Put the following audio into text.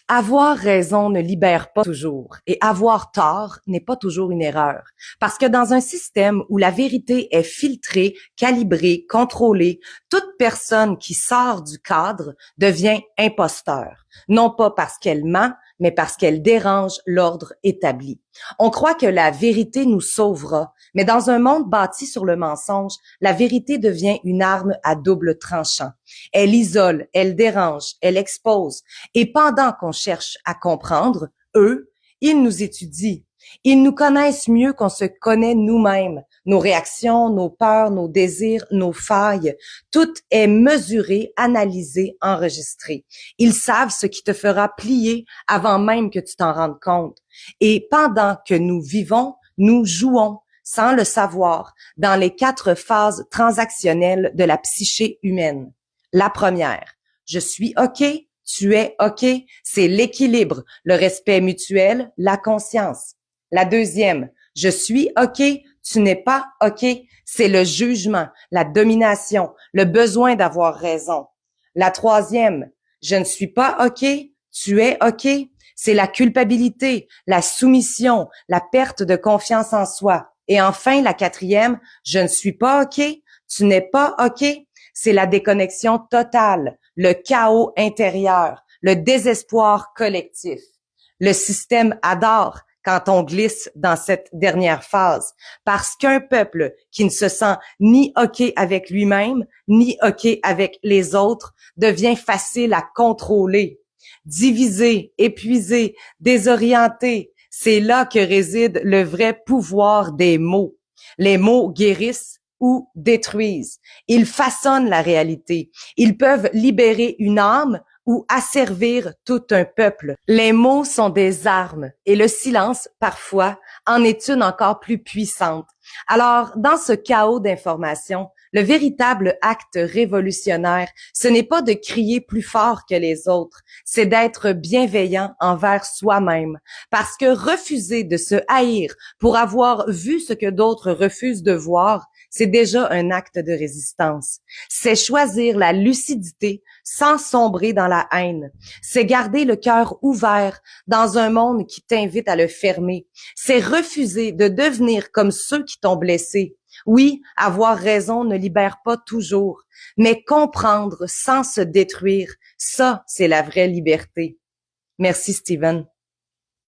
Avoir raison ne libère pas toujours et avoir tort n'est pas toujours une erreur. Parce que dans un système où la vérité est filtrée, calibrée, contrôlée, toute personne qui sort du cadre devient imposteur. Non pas parce qu'elle ment, mais parce qu'elle dérange l'ordre établi. On croit que la vérité nous sauvera, mais dans un monde bâti sur le mensonge, la vérité devient une arme à double tranchant. Elle isole, elle dérange, elle expose. Et pendant qu'on cherche à comprendre, eux, ils nous étudient. Ils nous connaissent mieux qu'on se connaît nous-mêmes. Nos réactions, nos peurs, nos désirs, nos failles, tout est mesuré, analysé, enregistré. Ils savent ce qui te fera plier avant même que tu t'en rendes compte. Et pendant que nous vivons, nous jouons, sans le savoir, dans les 4 phases transactionnelles de la psyché humaine. La première, je suis OK, tu es OK, c'est l'équilibre, le respect mutuel, la conscience. La deuxième, je suis OK, tu n'es pas OK, c'est le jugement, la domination, le besoin d'avoir raison. La troisième, je ne suis pas OK, tu es OK, c'est la culpabilité, la soumission, la perte de confiance en soi. Et enfin, la quatrième, je ne suis pas OK, tu n'es pas OK, c'est la déconnexion totale, le chaos intérieur, le désespoir collectif. Le système adore quand on glisse dans cette dernière phase, parce qu'un peuple qui ne se sent ni OK avec lui-même, ni OK avec les autres, devient facile à contrôler. Divisé, épuisé, désorienté, c'est là que réside le vrai pouvoir des mots. Les mots guérissent ou détruisent. Ils façonnent la réalité. Ils peuvent libérer une âme ou asservir tout un peuple. Les mots sont des armes et le silence, parfois, en est une encore plus puissante. Alors, dans ce chaos d'informations, le véritable acte révolutionnaire, ce n'est pas de crier plus fort que les autres, c'est d'être bienveillant envers soi-même. Parce que refuser de se haïr pour avoir vu ce que d'autres refusent de voir, c'est déjà un acte de résistance. C'est choisir la lucidité sans sombrer dans la haine. C'est garder le cœur ouvert dans un monde qui t'invite à le fermer. C'est refuser de devenir comme ceux qui t'ont blessé. Oui, avoir raison ne libère pas toujours, mais comprendre sans se détruire, ça, c'est la vraie liberté. Merci, Steven.